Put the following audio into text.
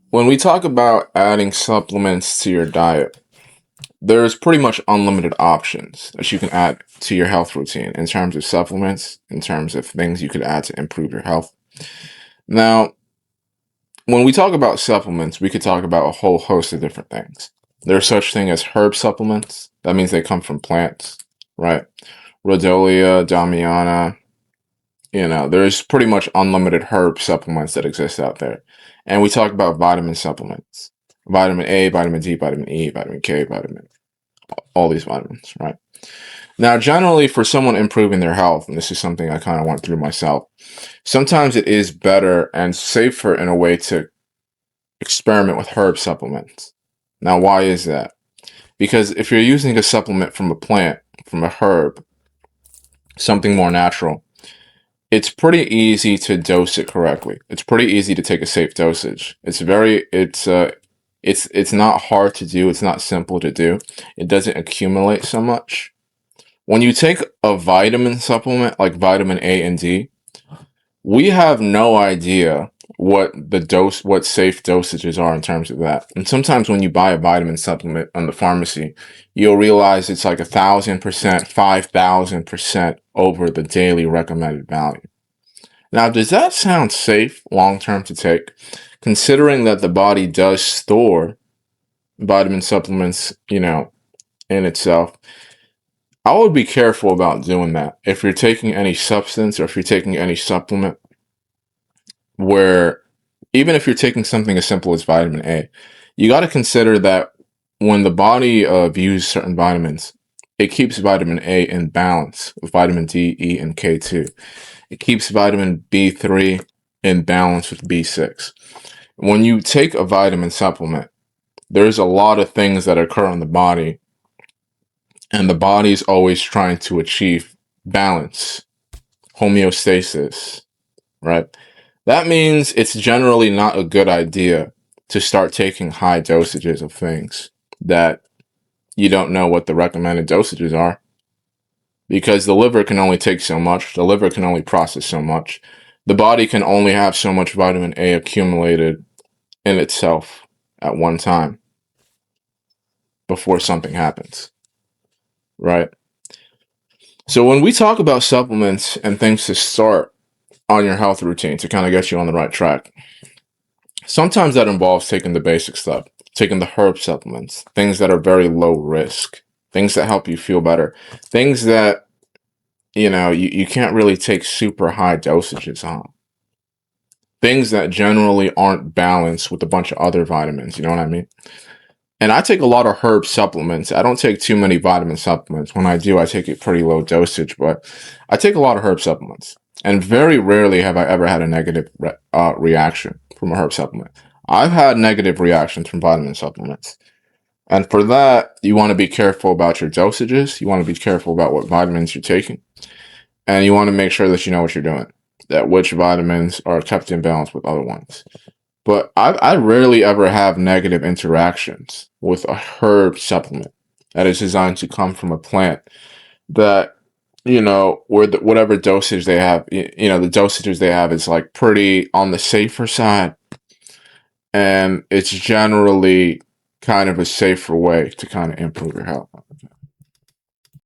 When we talk about adding supplements to your diet, there's pretty much unlimited options that you can add to your health routine in terms of supplements, in terms of things you could add to improve your health. Now, when we talk about supplements, we could talk about a whole host of different things. There's such thing as herb supplements. That means they come from plants, right? Rhodolia, Damiana, there's pretty much unlimited herb supplements that exist out there. And we talk about vitamin supplements. Vitamin A, vitamin D, vitamin E, vitamin K, vitamin, all these vitamins, right? Now, generally for someone improving their health, and this is something I kind of went through myself, sometimes it is better and safer in a way to experiment with herb supplements. Now, why is that? Because if you're using a supplement from a plant, from a herb, something more natural, it's pretty easy to dose it correctly. It's pretty easy to take a safe dosage. It's not hard to do. It's not simple to do. It doesn't accumulate so much. When you take a vitamin supplement like vitamin A and D, we have no idea what safe dosages are in terms of that. And sometimes when you buy a vitamin supplement on the pharmacy, you'll realize it's like 1,000%, 5,000% over the daily recommended value. Now, does that sound safe long term to take? Considering that the body does store vitamin supplements, in itself, I would be careful about doing that. If you're taking any substance or if you're taking any supplement, where even if you're taking something as simple as vitamin A, you got to consider that when the body views certain vitamins, it keeps vitamin A in balance with vitamin D, E, and K2. It keeps vitamin B3 in balance with B6. When you take a vitamin supplement, there's a lot of things that occur in the body, and the body is always trying to achieve balance, homeostasis, right? That means it's generally not a good idea to start taking high dosages of things that you don't know what the recommended dosages are, because the liver can only take so much, the liver can only process so much, the body can only have so much vitamin A accumulated in itself at one time before something happens, right? So when we talk about supplements and things to start on your health routine to kind of get you on the right track, sometimes that involves taking the basic stuff, taking the herb supplements, things that are very low risk, things that help you feel better, things that, you can't really take super high dosages on. Things that generally aren't balanced with a bunch of other vitamins, you know what I mean? And I take a lot of herb supplements. I don't take too many vitamin supplements. When I do, I take a pretty low dosage, but I take a lot of herb supplements. And very rarely have I ever had a negative reaction from a herb supplement. I've had negative reactions from vitamin supplements. And for that, you want to be careful about your dosages. You want to be careful about what vitamins you're taking. And you want to make sure that you know what you're doing, that which vitamins are kept in balance with other ones. But I rarely ever have negative interactions with a herb supplement that is designed to come from a plant that, where whatever dosage they have, the dosages they have is like pretty on the safer side. And it's generally kind of a safer way to kind of improve your health.